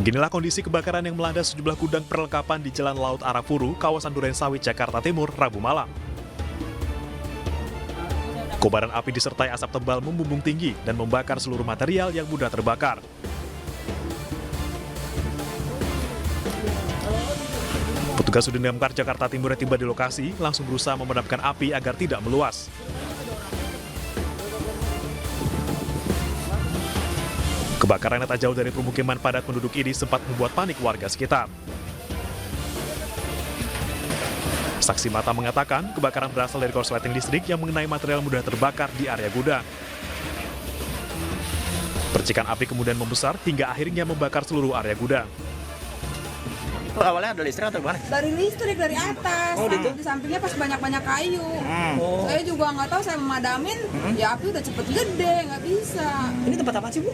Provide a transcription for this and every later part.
Beginilah kondisi kebakaran yang melanda sejumlah gudang perlengkapan di Jalan Laut Arafuru, kawasan Durensawit, Jakarta Timur, Rabu malam. Kobaran api disertai asap tebal membumbung tinggi dan membakar seluruh material yang mudah terbakar. Petugas Sudin Damkar Jakarta Timur yang tiba di lokasi langsung berusaha memadamkan api agar tidak meluas. Kebakaran yang tak jauh dari permukiman padat penduduk ini sempat membuat panik warga sekitar. Saksi mata mengatakan kebakaran berasal dari korsleting listrik yang mengenai material mudah terbakar di area gudang. Percikan api kemudian membesar hingga akhirnya membakar seluruh area gudang. Awalnya ada listrik atau gimana? Dari listrik, dari atas. Gitu? Di sampingnya pas banyak-banyak kayu. Saya juga nggak tahu, saya memadamin, ya api udah cepet gede, nggak bisa. Ini tempat apa sih, Bu?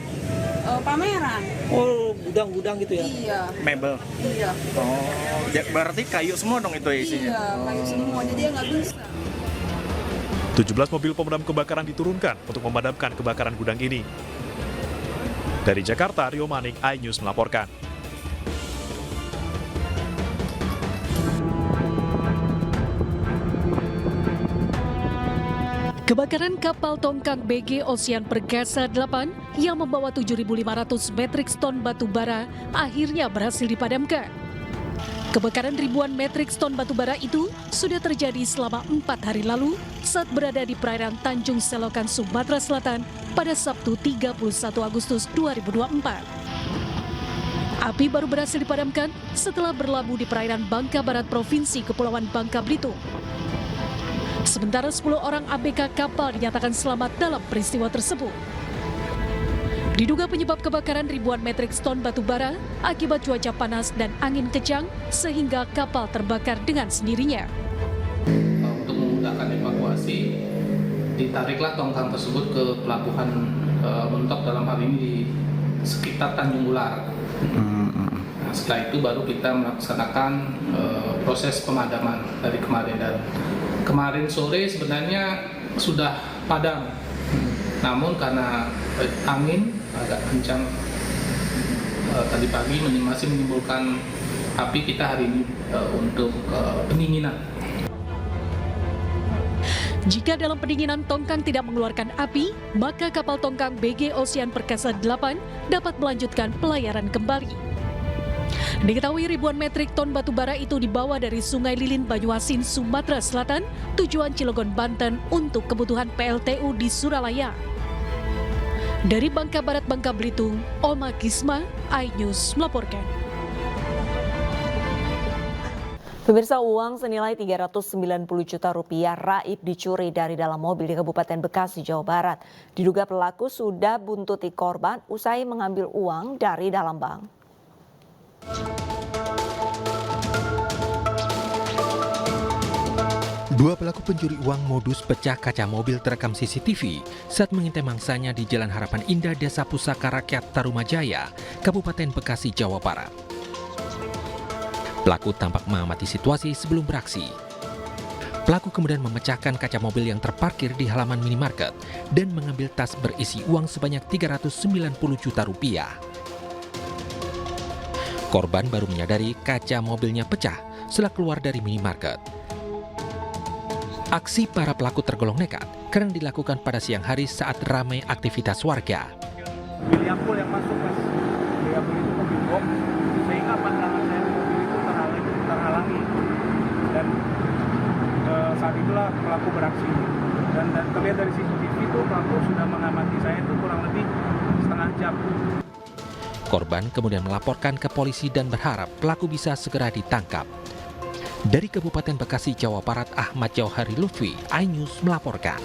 Pameran. Oh, gudang-gudang gitu ya? Iya. Mebel? Iya. Oh, berarti kayu semua dong itu isinya? Iya, kayu semua, jadi ya nggak bisa. 17 mobil pemadam kebakaran diturunkan untuk memadamkan kebakaran gudang ini. Dari Jakarta, Rio Manik, iNews melaporkan. Kebakaran kapal tongkang BG Ocean Perkasa 8 yang membawa 7.500 metrik ton batu bara akhirnya berhasil dipadamkan. Kebakaran ribuan metrik ton batu bara itu sudah terjadi selama 4 hari lalu saat berada di perairan Tanjung Selokan, Sumatera Selatan pada Sabtu 31 Agustus 2024. Api baru berhasil dipadamkan setelah berlabuh di perairan Bangka Barat Provinsi Kepulauan Bangka Belitung. Sementara 10 orang ABK kapal dinyatakan selamat dalam peristiwa tersebut. Diduga penyebab kebakaran ribuan metrik ton batu bara akibat cuaca panas dan angin kencang sehingga kapal terbakar dengan sendirinya. Untuk memudahkan evakuasi, ditariklah tongkang tersebut ke pelabuhan mentok dalam hal ini di sekitar Tanjung Ular. Nah, setelah itu baru kita melaksanakan proses pemadaman dari kemarin, dan kemarin sore sebenarnya sudah padam, namun karena angin agak kencang tadi pagi masih menimbulkan api, kita hari ini untuk pendinginan. Jika dalam pendinginan tongkang tidak mengeluarkan api, maka kapal tongkang BG Ocean Perkasa 8 dapat melanjutkan pelayaran kembali. Diketahui ribuan metrik ton batu bara itu dibawa dari Sungai Lilin, Banyuasin, Sumatera Selatan, tujuan Cilegon, Banten untuk kebutuhan PLTU di Suralaya. Dari Bangka Barat, Bangka Belitung, Oma Kisma, iNews melaporkan. Pemirsa, uang senilai 390 juta rupiah raib dicuri dari dalam mobil di Kabupaten Bekasi, Jawa Barat. Diduga pelaku sudah buntuti korban usai mengambil uang dari dalam bank. Dua pelaku pencuri uang modus pecah kaca mobil terekam CCTV saat mengintai mangsanya di Jalan Harapan Indah, Desa Pusaka Rakyat Tarumajaya, Kabupaten Bekasi, Jawa Barat. Pelaku tampak mengamati situasi sebelum beraksi. Pelaku kemudian memecahkan kaca mobil yang terparkir di halaman minimarket dan mengambil tas berisi uang sebanyak 390 juta rupiah. Korban baru menyadari kaca mobilnya pecah setelah keluar dari minimarket. Aksi para pelaku tergolong nekat karena dilakukan pada siang hari saat ramai aktivitas warga. Mobil Yankul yang masuk, Mas. Yankul itu mobil box, sehingga pandangan saya di mobil itu terhalangi. Dan saat itulah pelaku beraksi. Dan terlihat dari CCTV itu pelaku sudah mengamati saya itu kurang lebih setengah jam. Korban kemudian melaporkan ke polisi dan berharap pelaku bisa segera ditangkap. Dari Kabupaten Bekasi, Jawa Barat, Ahmad Jauhari Lutfi, iNews melaporkan.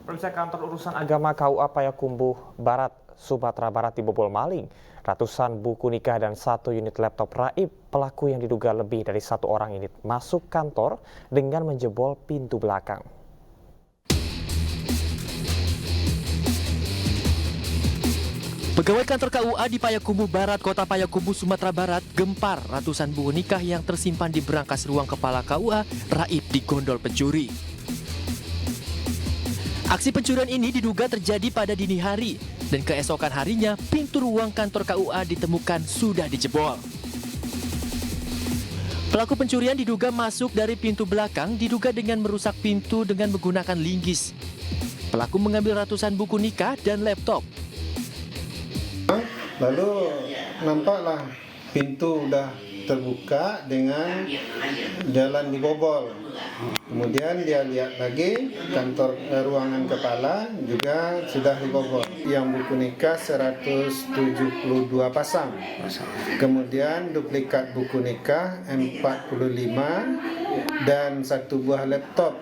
Pemirsa, kantor urusan agama KUA Payakumbuh Barat, Sumatera Barat dibobol maling. Ratusan buku nikah dan 1 unit laptop raib. Pelaku yang diduga lebih dari 1 orang ini masuk kantor dengan menjebol pintu belakang. Pegawai kantor KUA di Payakumbuh Barat, Kota Payakumbuh, Sumatera Barat, gempar ratusan buku nikah yang tersimpan di berangkas ruang kepala KUA raib digondol pencuri. Aksi pencurian ini diduga terjadi pada dini hari. Dan keesokan harinya, pintu ruang kantor KUA ditemukan sudah dijebol. Pelaku pencurian diduga masuk dari pintu belakang, diduga dengan merusak pintu dengan menggunakan linggis. Pelaku mengambil ratusan buku nikah dan laptop. Lalu nampaklah pintu udah terbuka dengan jalan dibobol. Kemudian dia lihat lagi kantor ruangan kepala juga sudah dibobol. Yang buku nikah 172 pasang. Kemudian duplikat buku nikah 45 dan 1 buah laptop.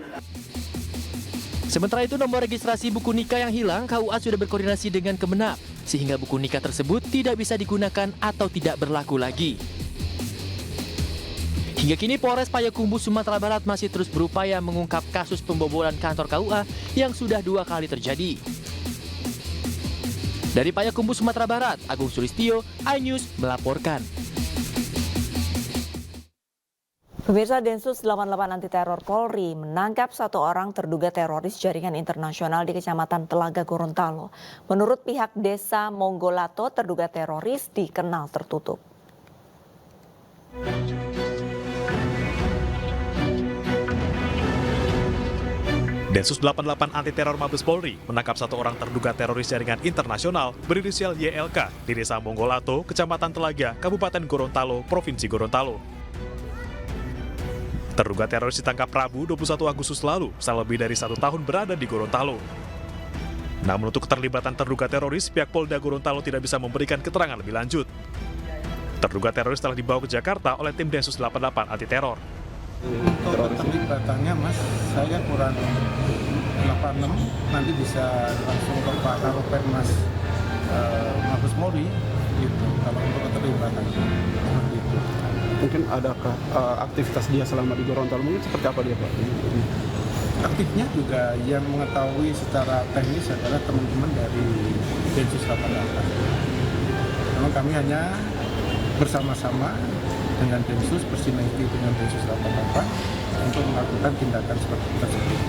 Sementara itu nomor registrasi buku nikah yang hilang, KUA sudah berkoordinasi dengan Kemenap, sehingga buku nikah tersebut tidak bisa digunakan atau tidak berlaku lagi. Hingga kini Polres Payakumbuh, Sumatera Barat masih terus berupaya mengungkap kasus pembobolan kantor KUA yang sudah 2 kali terjadi. Dari Payakumbuh, Sumatera Barat, Agung Sulistyo, iNews melaporkan. Pemirsa, Densus 88 Anti Teror Polri menangkap 1 orang terduga teroris jaringan internasional di Kecamatan Telaga Gorontalo. Menurut pihak Desa Monggolato, terduga teroris dikenal tertutup. Densus 88 Anti Teror Mabes Polri menangkap 1 orang terduga teroris jaringan internasional berinisial YLK di Desa Monggolato, Kecamatan Telaga, Kabupaten Gorontalo, Provinsi Gorontalo. Terduga teroris ditangkap Rabu 21 Agustus lalu setelah lebih dari 1 tahun berada di Gorontalo. Namun untuk keterlibatan terduga teroris, pihak Polda Gorontalo tidak bisa memberikan keterangan lebih lanjut. Terduga teroris telah dibawa ke Jakarta oleh tim Densus 88 Anti Teror. Untuk keterlibatannya Mas, saya kurang 86, nanti bisa langsung ke Pak Karopen Mas Mabes Polri gitu, kalau untuk keterlibatannya gitu. Mungkin adakah aktivitas dia selama di Gorontalo, mungkin seperti apa dia Pak? Aktifnya juga yang mengetahui secara teknis adalah teman-teman dari Densus 88. Memang kami hanya bersama-sama dengan Densus, bersinergi dengan Densus 88 untuk melakukan tindakan seperti tersebut.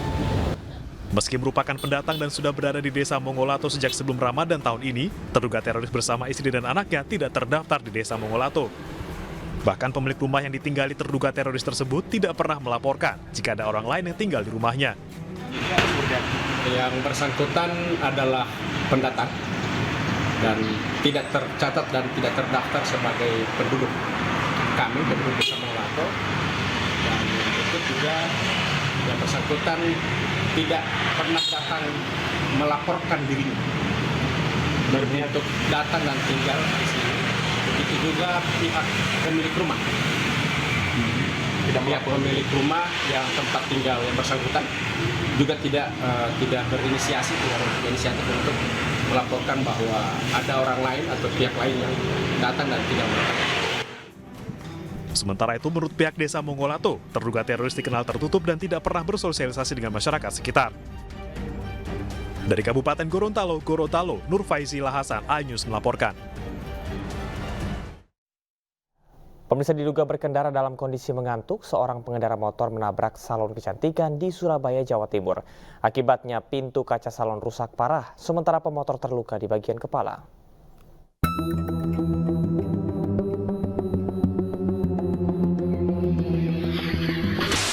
Meski merupakan pendatang dan sudah berada di Desa Monggolato sejak sebelum Ramadan tahun ini, terduga teroris bersama istri dan anaknya tidak terdaftar di Desa Monggolato. Bahkan pemilik rumah yang ditinggali terduga teroris tersebut tidak pernah melaporkan jika ada orang lain yang tinggal di rumahnya. Yang bersangkutan adalah pendatang dan tidak tercatat dan tidak terdaftar sebagai penduduk. Kami penduduk Desa Monggolato, dan itu juga yang bersangkutan tidak pernah datang melaporkan dirinya untuk datang dan tinggal di sini. Begitu juga pihak pemilik rumah. Pihak pemilik rumah yang tempat tinggal yang bersangkutan juga tidak berinisiasi, tidak berinisiatif untuk melaporkan bahwa ada orang lain atau pihak lain yang datang dan tidak melaporkan. Sementara itu, menurut pihak Desa Monggolato, terduga teroris dikenal tertutup dan tidak pernah bersosialisasi dengan masyarakat sekitar. Dari Kabupaten Gorontalo, Nur Faizila Hasan, iNews melaporkan. Pemirsa, diduga berkendara dalam kondisi mengantuk, seorang pengendara motor menabrak salon kecantikan di Surabaya, Jawa Timur. Akibatnya pintu kaca salon rusak parah, sementara pemotor terluka di bagian kepala.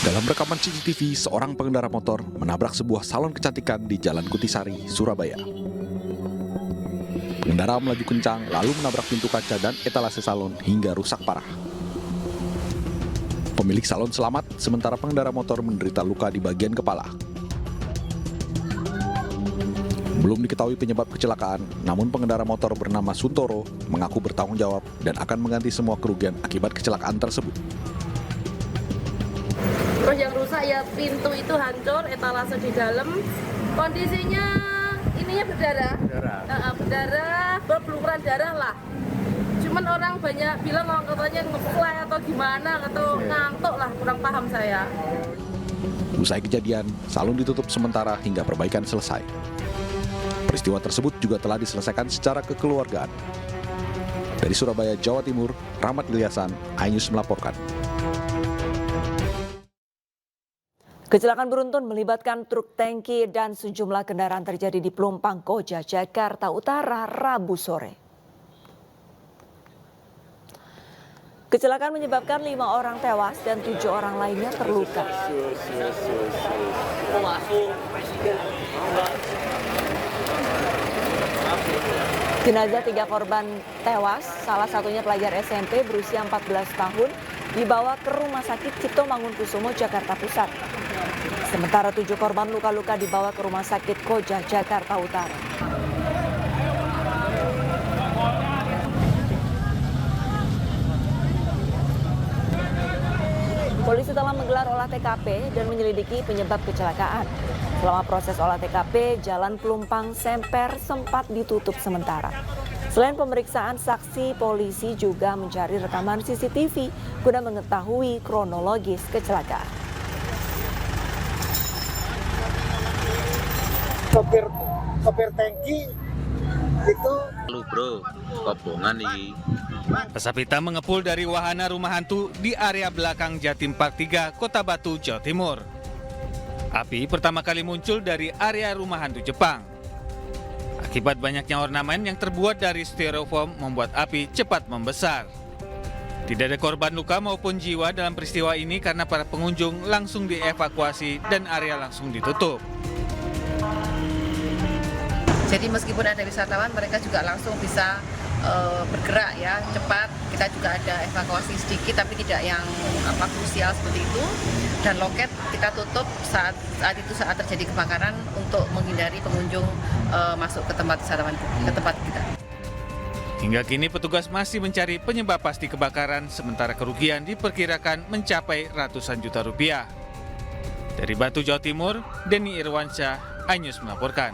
Dalam rekaman CCTV, seorang pengendara motor menabrak sebuah salon kecantikan di Jalan Kutisari, Surabaya. Pengendara melaju kencang lalu menabrak pintu kaca dan etalase salon hingga rusak parah. Pemilik salon selamat, sementara pengendara motor menderita luka di bagian kepala. Belum diketahui penyebab kecelakaan, namun pengendara motor bernama Suntoro mengaku bertanggung jawab dan akan mengganti semua kerugian akibat kecelakaan tersebut. Terus yang rusak ya pintu itu hancur, etalase di dalam, kondisinya ininya berdarah, berpeluruan darah lah. Cuman orang banyak bilang katanya nge-fly atau gimana, atau ngantuk lah, kurang paham saya. Usai kejadian, salon ditutup sementara hingga perbaikan selesai. Peristiwa tersebut juga telah diselesaikan secara kekeluargaan. Dari Surabaya, Jawa Timur, Rahmat Ilyasan, iNews melaporkan. Kecelakaan beruntun melibatkan truk tangki dan sejumlah kendaraan terjadi di Pelumpang Koja, Jakarta Utara, Rabu sore. Kecelakaan menyebabkan 5 orang tewas dan 7 orang lainnya terluka. Jenazah 3 korban tewas, salah satunya pelajar SMP berusia 14 tahun, dibawa ke Rumah Sakit Cipto Mangunkusumo, Jakarta Pusat. Sementara 7 korban luka-luka dibawa ke Rumah Sakit Koja, Jakarta Utara. Polisi telah menggelar olah TKP dan menyelidiki penyebab kecelakaan. Selama proses olah TKP, Jalan Pelumpang Semper sempat ditutup sementara. Selain pemeriksaan saksi, polisi juga mencari rekaman CCTV guna mengetahui kronologis kecelakaan. Sopir tangki itu lu bro, kobongan nih. Pesawat hitam mengepul dari wahana rumah hantu di area belakang Jatim Park 3, Kota Batu, Jawa Timur. Api pertama kali muncul dari area rumah hantu Jepang. Akibat banyaknya ornamen yang terbuat dari styrofoam membuat api cepat membesar. Tidak ada korban luka maupun jiwa dalam peristiwa ini karena para pengunjung langsung dievakuasi dan area langsung ditutup. Jadi meskipun ada wisatawan, mereka juga langsung bisa bergerak ya cepat. Kita juga ada evakuasi sedikit, tapi tidak yang krusial seperti itu. Dan loket kita tutup saat terjadi kebakaran untuk menghindari pengunjung masuk ke tempat wisatawan, ke tempat kita. Hingga kini petugas masih mencari penyebab pasti kebakaran, sementara kerugian diperkirakan mencapai ratusan juta rupiah. Dari Batu, Jawa Timur, Denny Irwansyah, iNews melaporkan.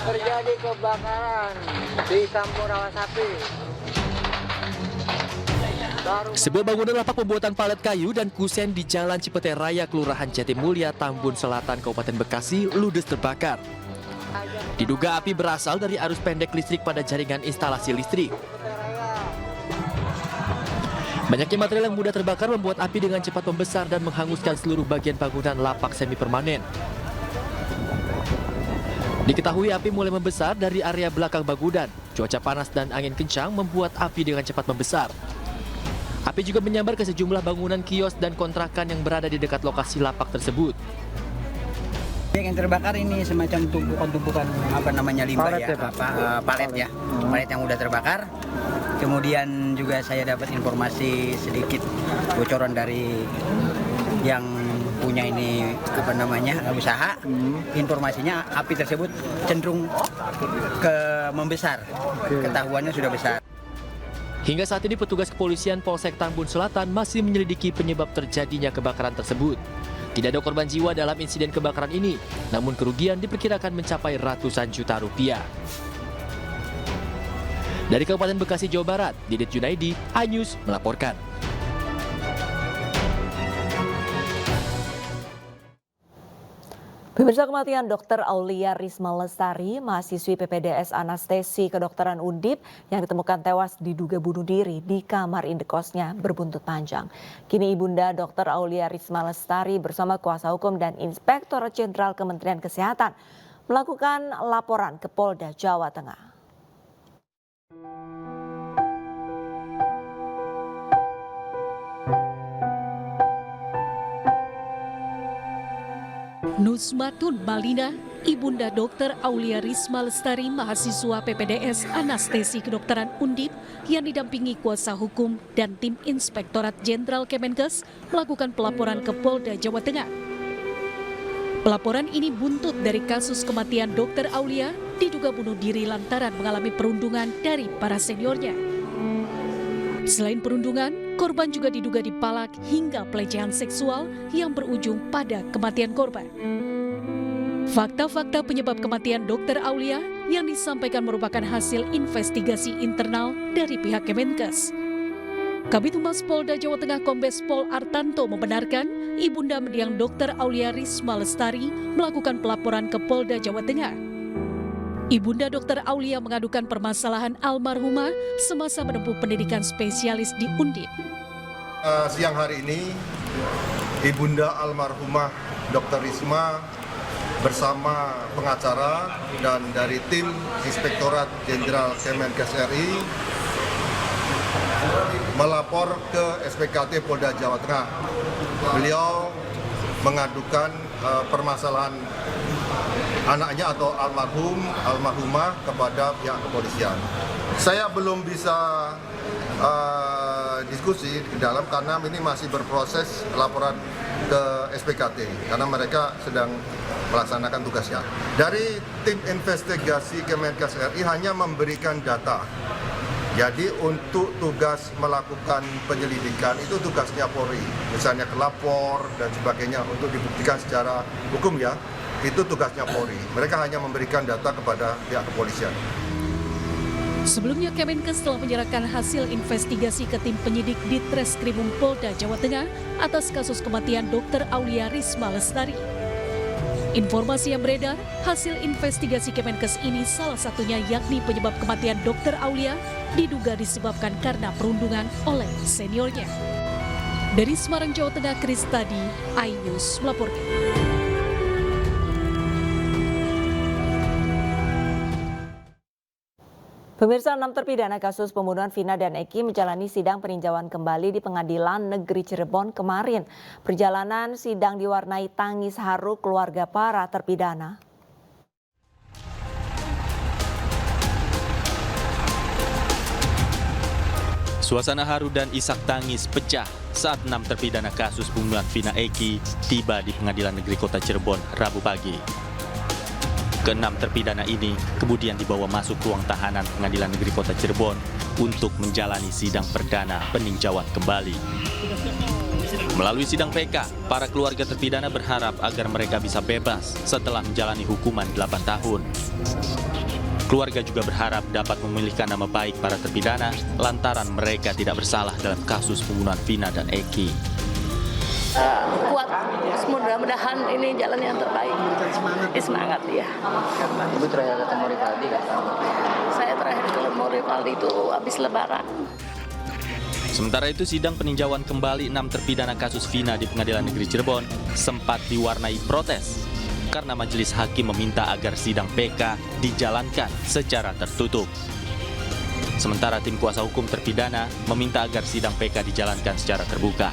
terjadi kebakaran di Kampung Rawasapi. Sebuah bangunan lapak pembuatan palet kayu dan kusen di Jalan Cipete Raya, Kelurahan Jatimulya, Tambun Selatan, Kabupaten Bekasi, ludes terbakar. Diduga api berasal dari arus pendek listrik pada jaringan instalasi listrik. Banyaknya material yang mudah terbakar membuat api dengan cepat membesar dan menghanguskan seluruh bagian bangunan lapak semi permanen. Diketahui api mulai membesar dari area belakang bangunan. Cuaca panas dan angin kencang membuat api dengan cepat membesar. Api juga menyambar ke sejumlah bangunan kios dan kontrakan yang berada di dekat lokasi lapak tersebut. Yang terbakar ini semacam tumpukan-tumpukan limbah palet ya, palet yang udah terbakar. Kemudian juga saya dapat informasi sedikit bocoran dari yang punya ini usaha. Informasinya api tersebut cenderung membesar, ketahuannya sudah besar. Hingga saat ini petugas kepolisian Polsek Tambun Selatan masih menyelidiki penyebab terjadinya kebakaran tersebut. Tidak ada korban jiwa dalam insiden kebakaran ini, namun kerugian diperkirakan mencapai ratusan juta rupiah. Dari Kabupaten Bekasi, Jawa Barat, Didit Junaidi, iNews melaporkan. Pemirsa, kematian Dr. Aulia Risma Lestari, mahasiswi PPDS Anestesi Kedokteran Undip yang ditemukan tewas diduga bunuh diri di kamar indekosnya berbuntut panjang. Kini Ibunda Dr. Aulia Risma Lestari bersama kuasa hukum dan Inspektorat Jenderal Kementerian Kesehatan melakukan laporan ke Polda Jawa Tengah. Nusmatun Balina, Ibunda Dr. Aulia Risma Lestari, mahasiswa PPDS Anestesi Kedokteran Undip yang didampingi kuasa hukum dan tim Inspektorat Jenderal Kemenkes melakukan pelaporan ke Polda Jawa Tengah. Pelaporan ini buntut dari kasus kematian Dr. Aulia diduga bunuh diri lantaran mengalami perundungan dari para seniornya. Selain perundungan, korban juga diduga dipalak hingga pelecehan seksual yang berujung pada kematian korban. Fakta-fakta penyebab kematian Dr. Aulia yang disampaikan merupakan hasil investigasi internal dari pihak Kemenkes. Kabid Humas Polda Jawa Tengah Kombes Pol Artanto membenarkan Ibunda mendiang Dr. Aulia Risma Lestari melakukan pelaporan ke Polda Jawa Tengah. Ibunda Dr. Aulia mengadukan permasalahan almarhumah semasa menempuh pendidikan spesialis di Undip. Siang hari ini, Ibunda almarhumah Dr. Risma bersama pengacara dan dari tim Inspektorat Jenderal Kemenkes RI melapor ke SPKT Polda Jawa Tengah. Beliau mengadukan permasalahan anaknya atau almarhumah kepada pihak kepolisian. Saya belum bisa diskusi di dalam karena ini masih berproses laporan ke SPKT karena mereka sedang melaksanakan tugasnya. Dari tim investigasi Kemenkes RI hanya memberikan data. Jadi untuk tugas melakukan penyelidikan itu tugasnya Polri, misalnya kelapor dan sebagainya untuk dibuktikan secara hukum ya, itu tugasnya Polri. Mereka hanya memberikan data kepada pihak kepolisian. Sebelumnya Kemenkes telah menyerahkan hasil investigasi ke tim penyidik di Treskrimum Polda Jawa Tengah atas kasus kematian Dr. Aulia Risma Lestari. Informasi yang beredar, hasil investigasi Kemenkes ini salah satunya yakni penyebab kematian Dr. Aulia diduga disebabkan karena perundungan oleh seniornya. Dari Semarang, Jawa Tengah, Kristadi, iNews melaporkan. Pemirsa, 6 terpidana kasus pembunuhan Vina dan Eki menjalani sidang peninjauan kembali di Pengadilan Negeri Cirebon kemarin. Perjalanan sidang diwarnai tangis haru keluarga para terpidana. Suasana haru dan isak tangis pecah saat 6 terpidana kasus pembunuhan Vina Eki tiba di Pengadilan Negeri Kota Cirebon Rabu pagi. Ke-6 terpidana ini kemudian dibawa masuk ruang tahanan Pengadilan Negeri Kota Cirebon untuk menjalani sidang perdana peninjauan kembali. Melalui sidang PK, para keluarga terpidana berharap agar mereka bisa bebas setelah menjalani hukuman 8 tahun. Keluarga juga berharap dapat memulihkan nama baik para terpidana lantaran mereka tidak bersalah dalam kasus pembunuhan Vina dan Eki. Kuat, mudah-mudahan ini jalan yang terbaik. Semangat ya. Ibu terakhir ketemu Rivaldi kan? Saya terakhir ketemu Rivaldi itu habis lebaran. Sementara itu sidang peninjauan kembali 6 terpidana kasus Vina di Pengadilan Negeri Cirebon sempat diwarnai protes karena majelis hakim meminta agar sidang PK dijalankan secara tertutup. Sementara tim kuasa hukum terpidana meminta agar sidang PK dijalankan secara terbuka.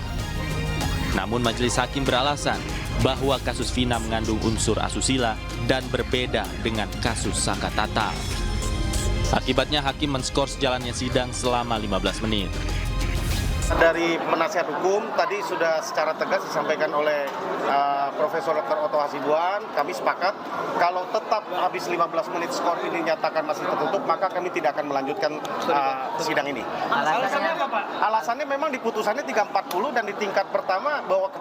Namun majelis hakim beralasan bahwa kasus Vina mengandung unsur asusila dan berbeda dengan kasus Saka Tatal. Akibatnya hakim menskors jalannya sidang selama 15 menit. Dari penasihat hukum tadi sudah secara tegas disampaikan oleh Profesor Dr. Otto Hasibuan, kami sepakat kalau tetap habis 15 menit skor ini nyatakan masih tertutup, maka kami tidak akan melanjutkan sidang ini. Alasannya apa, Pak? Alasannya memang di putusannya 340 dan di tingkat pertama bahwa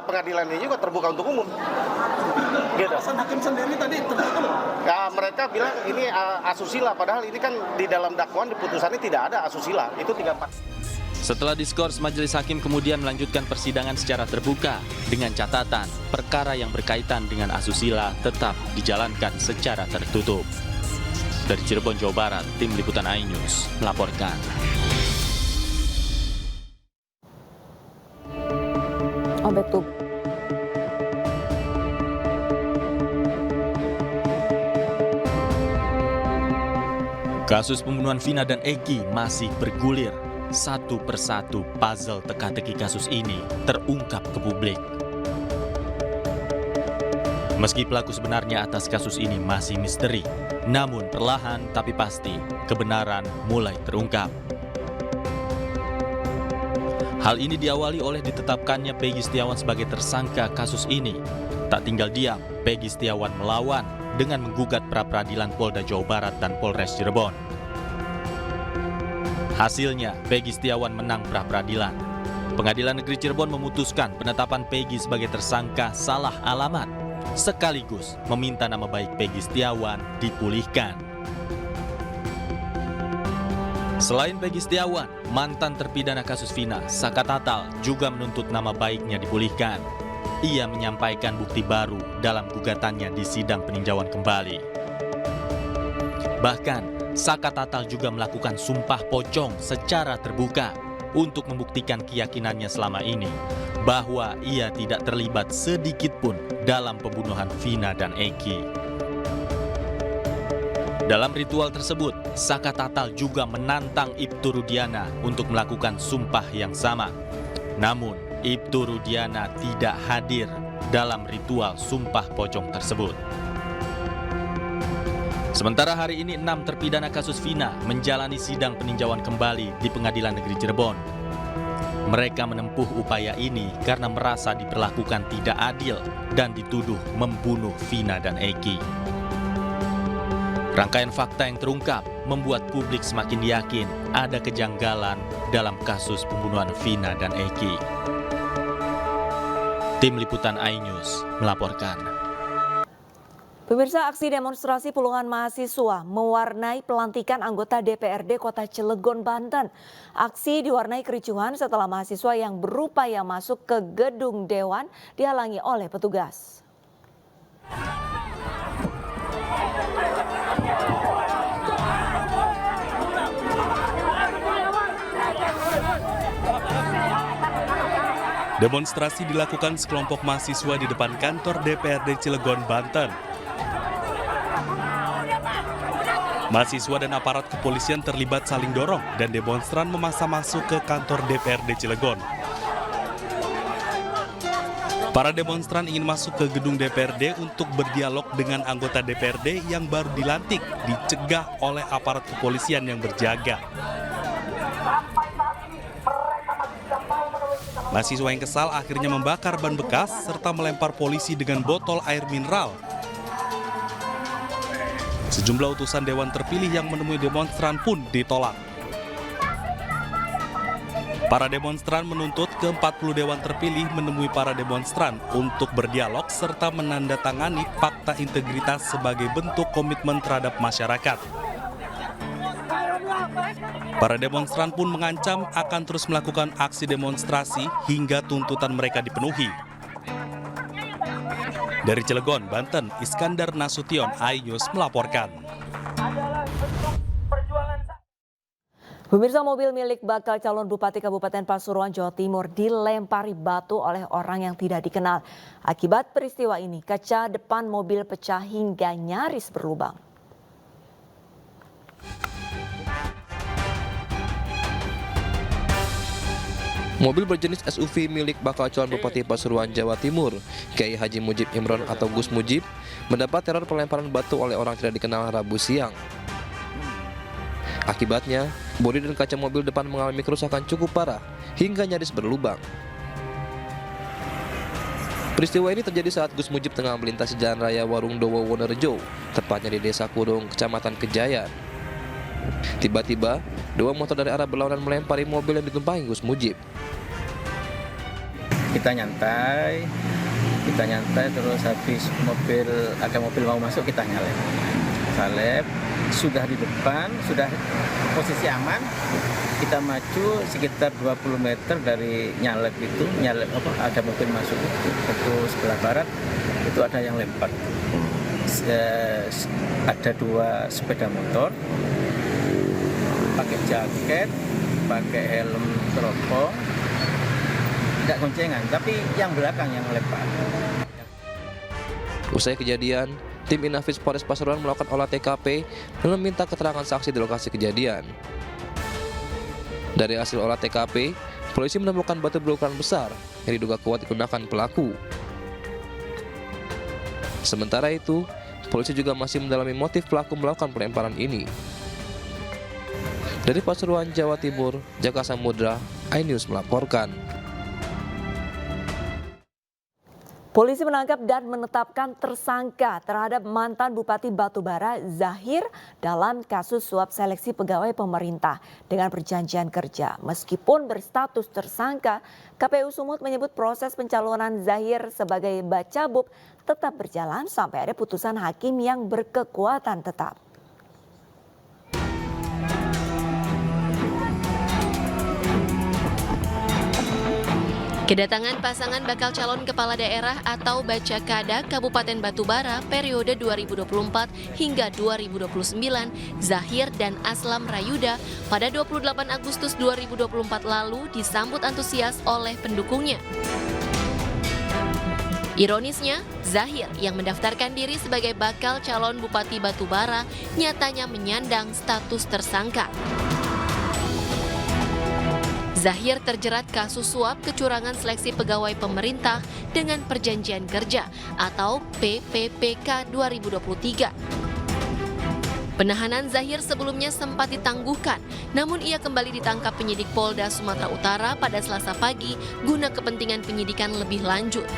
pengadilan ini juga terbuka untuk umum. Gitu. Alasan hakim sendiri tadi tertutup. Ya, mereka bilang ini asusila, padahal ini kan di dalam dakwaan di putusannya tidak ada asusila, itu 340. Setelah diskors, majelis hakim kemudian melanjutkan persidangan secara terbuka dengan catatan perkara yang berkaitan dengan asusila tetap dijalankan secara tertutup. Dari Cirebon, Jawa Barat, tim liputan iNews melaporkan. Kasus pembunuhan Vina dan Eki masih bergulir. Satu persatu puzzle teka-teki kasus ini terungkap ke publik. Meski pelaku sebenarnya atas kasus ini masih misteri, namun perlahan tapi pasti kebenaran mulai terungkap. Hal ini diawali oleh ditetapkannya Peggy Setiawan sebagai tersangka kasus ini. Tak tinggal diam, Peggy Setiawan melawan dengan menggugat pra-peradilan Polda Jawa Barat dan Polres Cirebon. Hasilnya, Peggy Setiawan menang pra-peradilan. Pengadilan Negeri Cirebon memutuskan penetapan Peggy sebagai tersangka salah alamat, sekaligus meminta nama baik Peggy Setiawan dipulihkan. Selain Peggy Setiawan, mantan terpidana kasus Vina, Saka Tatal, juga menuntut nama baiknya dipulihkan. Ia menyampaikan bukti baru dalam gugatannya di sidang peninjauan kembali. Bahkan, Saka Tatal juga melakukan sumpah pocong secara terbuka untuk membuktikan keyakinannya selama ini bahwa ia tidak terlibat sedikit pun dalam pembunuhan Vina dan Eki. Dalam ritual tersebut, Saka Tatal juga menantang Ibtu Rudiana untuk melakukan sumpah yang sama. Namun, Ibtu Rudiana tidak hadir dalam ritual sumpah pocong tersebut. Sementara hari ini 6 terpidana kasus Vina menjalani sidang peninjauan kembali di Pengadilan Negeri Cirebon. Mereka menempuh upaya ini karena merasa diperlakukan tidak adil dan dituduh membunuh Vina dan Eki. Rangkaian fakta yang terungkap membuat publik semakin yakin ada kejanggalan dalam kasus pembunuhan Vina dan Eki. Tim Liputan iNews melaporkan. Pemirsa, aksi demonstrasi puluhan mahasiswa mewarnai pelantikan anggota DPRD Kota Cilegon, Banten. Aksi diwarnai kericuhan setelah mahasiswa yang berupaya masuk ke gedung dewan dihalangi oleh petugas. Demonstrasi dilakukan sekelompok mahasiswa di depan kantor DPRD Cilegon, Banten. Mahasiswa dan aparat kepolisian terlibat saling dorong dan demonstran memaksa masuk ke kantor DPRD Cilegon. Para demonstran ingin masuk ke gedung DPRD untuk berdialog dengan anggota DPRD yang baru dilantik, dicegah oleh aparat kepolisian yang berjaga. Mahasiswa yang kesal akhirnya membakar ban bekas serta melempar polisi dengan botol air mineral. Sejumlah utusan dewan terpilih yang menemui demonstran pun ditolak. Para demonstran menuntut ke-40 dewan terpilih menemui para demonstran untuk berdialog serta menandatangani fakta integritas sebagai bentuk komitmen terhadap masyarakat. Para demonstran pun mengancam akan terus melakukan aksi demonstrasi hingga tuntutan mereka dipenuhi. Dari Cilegon, Banten, Iskandar Nasution, iNews melaporkan. Pemirsa, mobil milik bakal calon Bupati Kabupaten Pasuruan, Jawa Timur dilempari batu oleh orang yang tidak dikenal. Akibat peristiwa ini, kaca depan mobil pecah hingga nyaris berlubang. Mobil berjenis SUV milik bakal calon Bupati Pasuruan, Jawa Timur, Kiai Haji Mujib Imron atau Gus Mujib, mendapat teror pelemparan batu oleh orang tidak dikenal Rabu siang. Akibatnya, bodi dan kaca mobil depan mengalami kerusakan cukup parah hingga nyaris berlubang. Peristiwa ini terjadi saat Gus Mujib tengah melintasi Jalan Raya Warung Dowo, Wonorejo, tepatnya di Desa Kurung, Kecamatan Kejayan. Tiba-tiba, dua motor dari arah berlawanan melempari mobil yang ditumpangi Gus Mujib. Kita nyantai terus habis ada mobil mau masuk kita nyalep, sudah di depan, sudah posisi aman, kita maju sekitar 20 meter dari nyalep ada mobil masuk itu sebelah barat, itu ada yang lempar, ada dua sepeda motor pakai jaket, pakai helm teropong, tidak goncengan, tapi yang belakang yang lempar. Usai kejadian, tim Inafis Polres Pasuruan melakukan olah TKP dan meminta keterangan saksi di lokasi kejadian. Dari hasil olah TKP, polisi menemukan batu berukuran besar yang diduga kuat digunakan pelaku. Sementara itu, polisi juga masih mendalami motif pelaku melakukan pelemparan ini. Dari Pasuruan, Jawa Timur, Jaka Samudra, iNews melaporkan. Polisi menangkap dan menetapkan tersangka terhadap mantan Bupati Batubara Zahir dalam kasus suap seleksi pegawai pemerintah dengan perjanjian kerja. Meskipun berstatus tersangka, KPU Sumut menyebut proses pencalonan Zahir sebagai bacabub tetap berjalan sampai ada putusan hakim yang berkekuatan tetap. Kedatangan pasangan bakal calon kepala daerah atau Bacakada Kabupaten Batubara periode 2024 hingga 2029, Zahir dan Aslam Rayuda, pada 28 Agustus 2024 lalu disambut antusias oleh pendukungnya. Ironisnya, Zahir yang mendaftarkan diri sebagai bakal calon Bupati Batubara nyatanya menyandang status tersangka. Zahir terjerat kasus suap kecurangan seleksi pegawai pemerintah dengan perjanjian kerja atau PPPK 2023. Penahanan Zahir sebelumnya sempat ditangguhkan, namun ia kembali ditangkap penyidik Polda Sumatera Utara pada Selasa pagi guna kepentingan penyidikan lebih lanjut.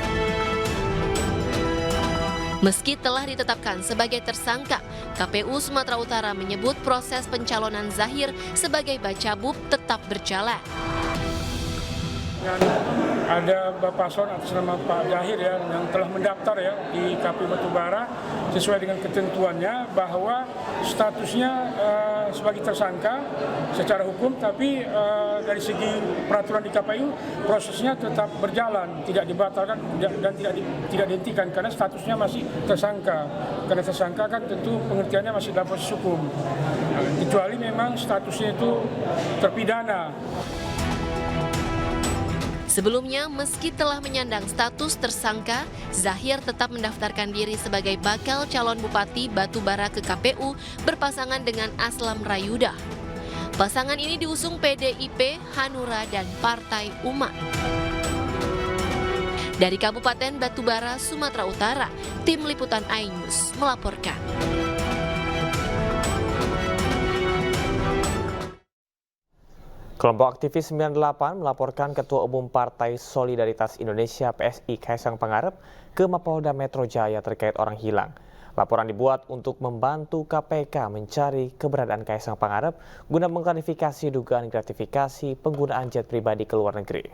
Meski telah ditetapkan sebagai tersangka, KPU Sumatera Utara menyebut proses pencalonan Zahir sebagai bacabub tetap berjalan. Ada Bapak Son atas nama Pak Zahir ya yang telah mendaftar ya di KPU Batubara sesuai dengan ketentuannya bahwa statusnya sebagai tersangka secara hukum, tapi dari segi peraturan di KPU prosesnya tetap berjalan, tidak dibatalkan dan tidak dihentikan karena statusnya masih tersangka. Karena tersangka kan tentu pengertiannya masih dalam proses hukum, kecuali memang statusnya itu terpidana. Sebelumnya, meski telah menyandang status tersangka, Zahir tetap mendaftarkan diri sebagai bakal calon Bupati Batubara ke KPU berpasangan dengan Aslam Rayuda. Pasangan ini diusung PDIP, Hanura, dan Partai Umat. Dari Kabupaten Batubara, Sumatera Utara, Tim Liputan iNews melaporkan. Kelompok aktivis 98 melaporkan Ketua Umum Partai Solidaritas Indonesia PSI Kaisang Pangarep ke Mapolda Metro Jaya terkait orang hilang. Laporan dibuat untuk membantu KPK mencari keberadaan Kaisang Pangarep guna mengklarifikasi dugaan gratifikasi penggunaan jet pribadi ke luar negeri.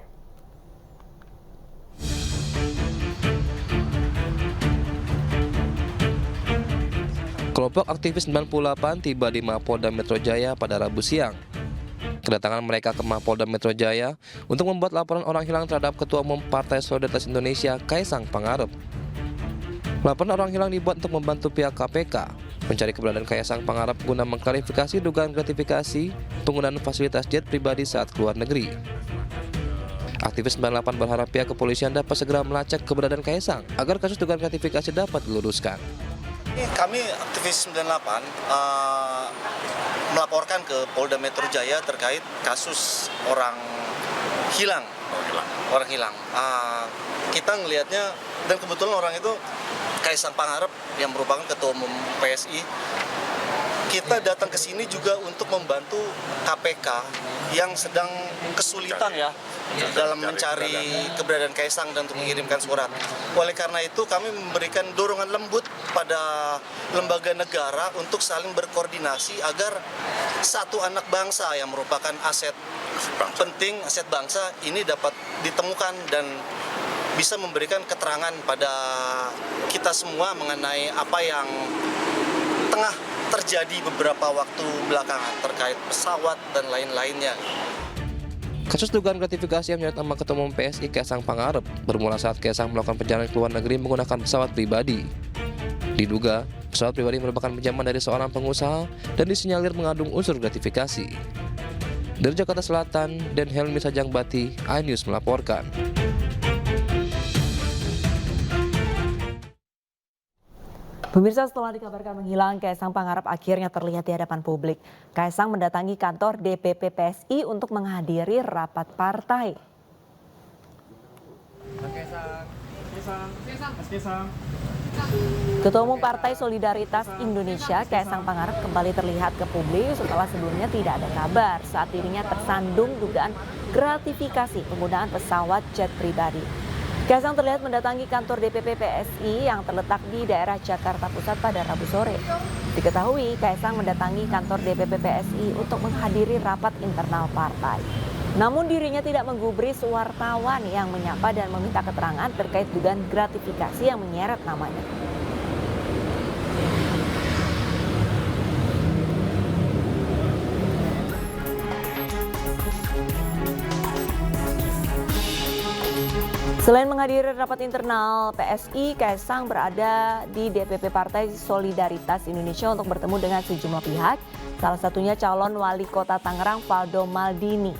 Kelompok aktivis 98 tiba di Mapolda Metro Jaya pada Rabu siang. Kedatangan mereka ke Mapolda Metro Jaya untuk membuat laporan orang hilang terhadap Ketua Umum Partai Solidaritas Indonesia Kaisang Pangarep. Laporan orang hilang dibuat untuk membantu pihak KPK mencari keberadaan Kaisang Pangarep guna mengklarifikasi dugaan gratifikasi penggunaan fasilitas jet pribadi saat keluar negeri. Aktivis 98 berharap pihak kepolisian dapat segera melacak keberadaan Kaisang agar kasus dugaan gratifikasi dapat diluruskan. Kami aktivis 98 melaporkan ke Polda Metro Jaya terkait kasus orang hilang. Kita ngelihatnya, dan kebetulan orang itu Kaisang Pangarep yang merupakan Ketua Umum PSI. Kita datang ke sini juga untuk membantu KPK yang sedang kesulitan ya dalam mencari keberadaan Kaisang dan untuk mengirimkan surat. Oleh karena itu kami memberikan dorongan lembut pada lembaga negara untuk saling berkoordinasi agar satu anak bangsa yang merupakan aset penting, aset bangsa ini dapat ditemukan dan bisa memberikan keterangan pada kita semua mengenai apa yang tengah terjadi beberapa waktu belakangan terkait pesawat dan lain-lainnya. Kasus dugaan gratifikasi yang menyeret nama Ketua Umum PSI Kaisang Pangarep bermula saat Kaisang melakukan perjalanan ke luar negeri menggunakan pesawat pribadi. Diduga, pesawat pribadi merupakan pinjaman dari seorang pengusaha dan disinyalir mengandung unsur gratifikasi. Dari Jakarta Selatan, Dan Helmi Sajangbati, iNews melaporkan. Pemirsa, setelah dikabarkan menghilang, Kaisang Pangarep akhirnya terlihat di hadapan publik. Kaisang mendatangi kantor DPP PSI untuk menghadiri rapat partai. Ketua Umum Partai Solidaritas Indonesia Kaisang Pangarep kembali terlihat ke publik setelah sebelumnya tidak ada kabar saat dirinya tersandung dugaan gratifikasi penggunaan pesawat jet pribadi. Kaisang terlihat mendatangi kantor DPP PSI yang terletak di daerah Jakarta Pusat pada Rabu sore. Diketahui Kaisang mendatangi kantor DPP PSI untuk menghadiri rapat internal partai. Namun dirinya tidak menggubris wartawan yang menyapa dan meminta keterangan terkait dugaan gratifikasi yang menyeret namanya. Selain menghadiri rapat internal PSI, Kaisang berada di DPP Partai Solidaritas Indonesia untuk bertemu dengan sejumlah pihak, salah satunya calon wali kota Tangerang Valdo Maldini.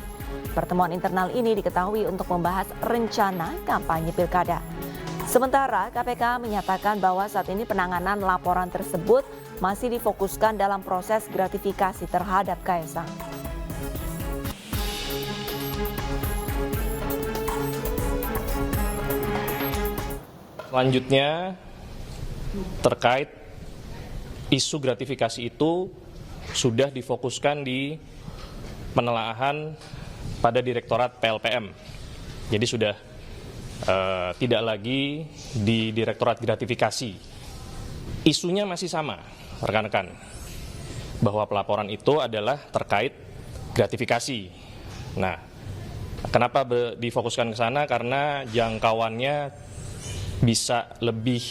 Pertemuan internal ini diketahui untuk membahas rencana kampanye pilkada. Sementara KPK menyatakan bahwa saat ini penanganan laporan tersebut masih difokuskan dalam proses gratifikasi terhadap Kaisang. Selanjutnya, terkait isu gratifikasi itu sudah difokuskan di penelaahan pada Direktorat PLPM. Jadi sudah tidak lagi di Direktorat Gratifikasi. Isunya masih sama, rekan-rekan, bahwa pelaporan itu adalah terkait gratifikasi. Nah, kenapa difokuskan ke sana? Karena jangkauannya bisa lebih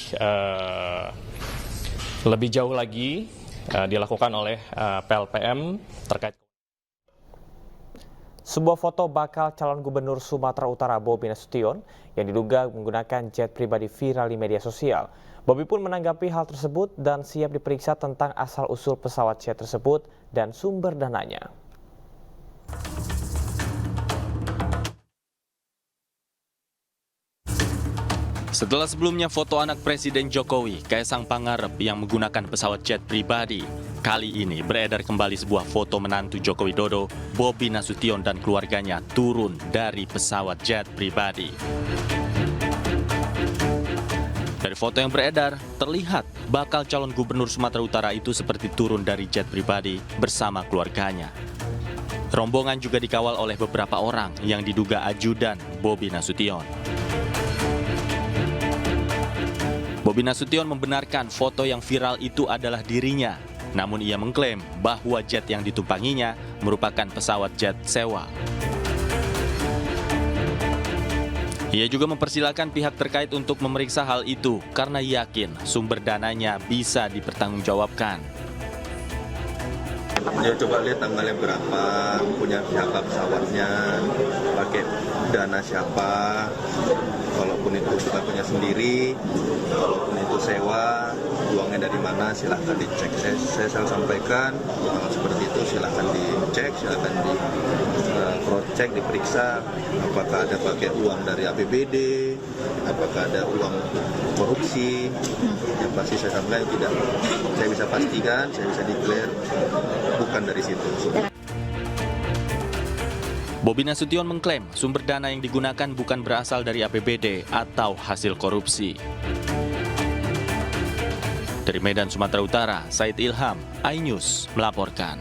jauh lagi dilakukan oleh PLPM terkait. Sebuah foto bakal calon gubernur Sumatera Utara Bobi Nasution yang diduga menggunakan jet pribadi viral di media sosial. Bobi pun menanggapi hal tersebut dan siap diperiksa tentang asal-usul pesawat jet tersebut dan sumber dananya. Setelah sebelumnya foto anak Presiden Jokowi, Kaisang Pangarep yang menggunakan pesawat jet pribadi, kali ini beredar kembali sebuah foto menantu Joko Widodo, Bobi Nasution dan keluarganya turun dari pesawat jet pribadi. Dari foto yang beredar, terlihat bakal calon gubernur Sumatera Utara itu seperti turun dari jet pribadi bersama keluarganya. Rombongan juga dikawal oleh beberapa orang yang diduga ajudan Bobi Nasution. Bobi Nasution membenarkan foto yang viral itu adalah dirinya, namun ia mengklaim bahwa jet yang ditumpanginya merupakan pesawat jet sewa. Ia juga mempersilahkan pihak terkait untuk memeriksa hal itu karena yakin sumber dananya bisa dipertanggungjawabkan. Ya coba lihat tanggalnya berapa, punya siapa pesawatnya, pakai dana siapa, walaupun itu kita punya sendiri, walaupun itu sewa, uangnya dari mana silahkan dicek. Saya selalu sampaikan hal seperti itu silahkan dicek, silahkan di cross-check, diperiksa apakah ada pakai uang dari APBD, apakah ada uang korupsi. Yang pasti saya sampaikan tidak, saya bisa pastikan, saya bisa declare bukan dari situ. Bobi Nasution mengklaim sumber dana yang digunakan bukan berasal dari APBD atau hasil korupsi. Dari Medan, Sumatera Utara, Said Ilham, iNews melaporkan.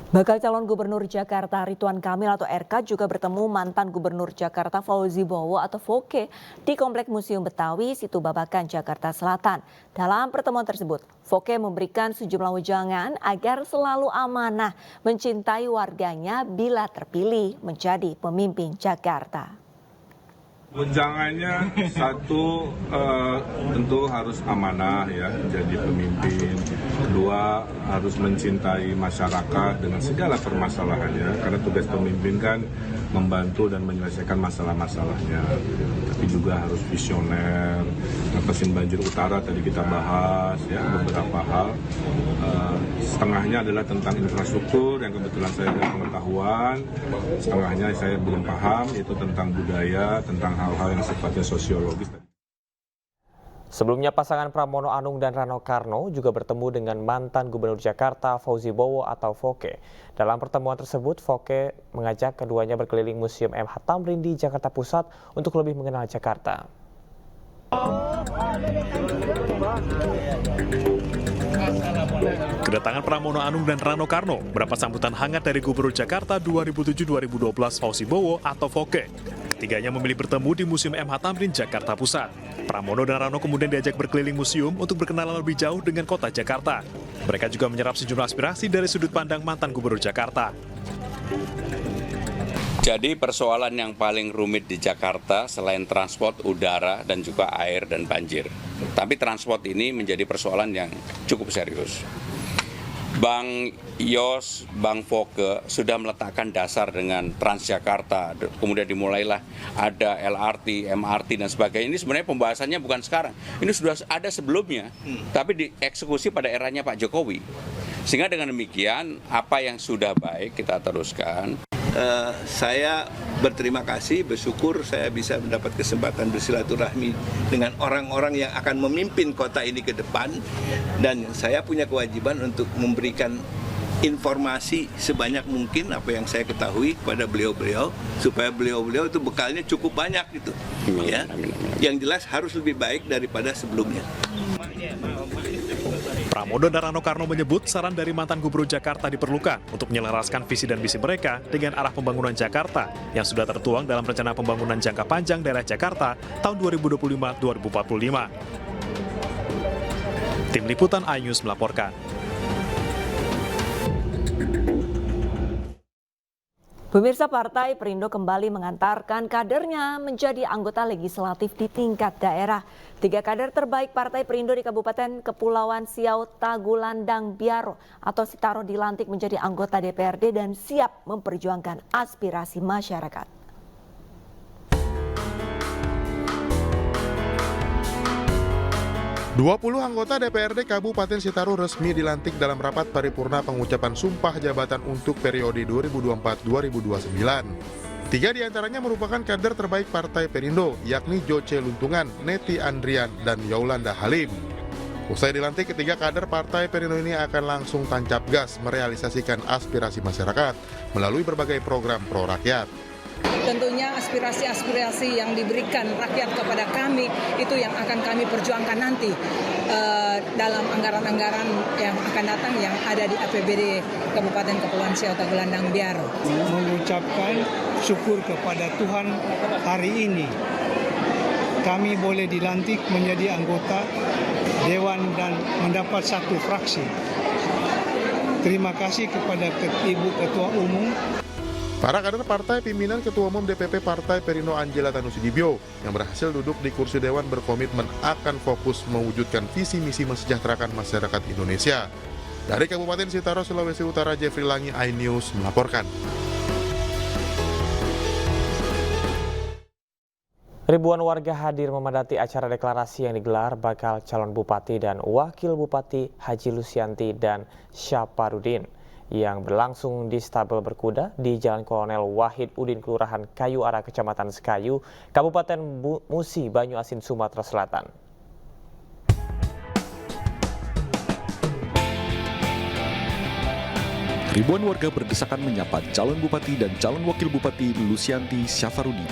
Bakal calon gubernur Jakarta Ridwan Kamil atau RK juga bertemu mantan gubernur Jakarta Fauzi Bowo atau Foke di Komplek Museum Betawi, Situ Babakan, Jakarta Selatan. Dalam pertemuan tersebut, Foke memberikan sejumlah wejangan agar selalu amanah mencintai warganya bila terpilih menjadi pemimpin Jakarta. Wejangannya satu, tentu harus amanah ya jadi pemimpin. Kedua, harus mencintai masyarakat dengan segala permasalahannya, karena tugas pemimpin kan membantu dan menyelesaikan masalah-masalahnya. Tapi juga harus visioner. Ngatasin banjir utara tadi kita bahas ya beberapa hal. Setengahnya adalah tentang infrastruktur yang kebetulan saya ada pengetahuan. Setengahnya saya belum paham, yaitu tentang budaya, tentang hal-hal yang sifatnya sosiologis. Sebelumnya pasangan Pramono Anung dan Rano Karno juga bertemu dengan mantan Gubernur Jakarta Fauzi Bowo atau Foke. Dalam pertemuan tersebut, Foke mengajak keduanya berkeliling Museum MH Tamrin di Jakarta Pusat untuk lebih mengenal Jakarta. Kedatangan Pramono Anung dan Rano Karno mendapat sambutan hangat dari Gubernur Jakarta 2007-2012 Fauzi Bowo atau Foke. Ketiganya memilih bertemu di Museum MH Tamrin, Jakarta Pusat. Pramono dan Rano kemudian diajak berkeliling museum untuk berkenalan lebih jauh dengan kota Jakarta. Mereka juga menyerap sejumlah aspirasi dari sudut pandang mantan Gubernur Jakarta. Jadi persoalan yang paling rumit di Jakarta selain transport, udara, dan juga air dan banjir. Tapi transport ini menjadi persoalan yang cukup serius. Bang Yos, Bang Foke sudah meletakkan dasar dengan Transjakarta, kemudian dimulailah ada LRT, MRT dan sebagainya. Ini sebenarnya pembahasannya bukan sekarang, ini sudah ada sebelumnya, tapi dieksekusi pada eranya Pak Jokowi. Sehingga dengan demikian, apa yang sudah baik kita teruskan. Saya berterima kasih, bersyukur saya bisa mendapat kesempatan bersilaturahmi dengan orang-orang yang akan memimpin kota ini ke depan, dan saya punya kewajiban untuk memberikan informasi sebanyak mungkin apa yang saya ketahui kepada beliau-beliau, supaya beliau-beliau itu bekalnya cukup banyak gitu. Ya. Yang jelas harus lebih baik daripada sebelumnya. Pramono dan Rano Karno menyebut saran dari mantan Gubernur Jakarta diperlukan untuk menyelaraskan visi dan misi mereka dengan arah pembangunan Jakarta yang sudah tertuang dalam rencana pembangunan jangka panjang daerah Jakarta tahun 2025-2045. Tim Liputan iNews melaporkan. Pemirsa, Partai Perindo kembali mengantarkan kadernya menjadi anggota legislatif di tingkat daerah. 3 kader terbaik Partai Perindo di Kabupaten Kepulauan Siau Tagulandang Biaro atau Sitaro dilantik menjadi anggota DPRD dan siap memperjuangkan aspirasi masyarakat. Puluh anggota DPRD Kabupaten Sitaro resmi dilantik dalam rapat paripurna pengucapan sumpah jabatan untuk periode 2024-2029. 3 diantaranya merupakan kader terbaik Partai Perindo, yakni Joce Luntungan, Neti Andrian, dan Yolanda Halim. Usai dilantik, 3 kader Partai Perindo ini akan langsung tancap gas merealisasikan aspirasi masyarakat melalui berbagai program pro rakyat. Tentunya aspirasi-aspirasi yang diberikan rakyat kepada kami itu yang akan kami perjuangkan nanti dalam anggaran-anggaran yang akan datang yang ada di APBD Kabupaten Kepulauan Siau Tagulandang Biaro. Mengucapkan syukur kepada Tuhan hari ini kami boleh dilantik menjadi anggota Dewan dan mendapat 1 fraksi. Terima kasih kepada Ibu Ketua Umum. Para kader partai pimpinan Ketua Umum DPP Partai Perindo Angela Tanusudibyo yang berhasil duduk di kursi Dewan berkomitmen akan fokus mewujudkan visi misi mensejahterakan masyarakat Indonesia. Dari Kabupaten Sitaro, Sulawesi Utara, Jeffrey Langi, iNews melaporkan. Ribuan warga hadir memadati acara deklarasi yang digelar bakal calon bupati dan wakil bupati Haji Lusianti dan Syaparudin yang berlangsung di Stabel Berkuda di Jalan Kolonel Wahid Udin, Kelurahan Kayu Ara, Kecamatan Sekayu, Kabupaten Musi, Banyuasin, Sumatera Selatan. Ribuan warga berdesakan menyapa calon bupati dan calon wakil bupati Lusianti Syafarudin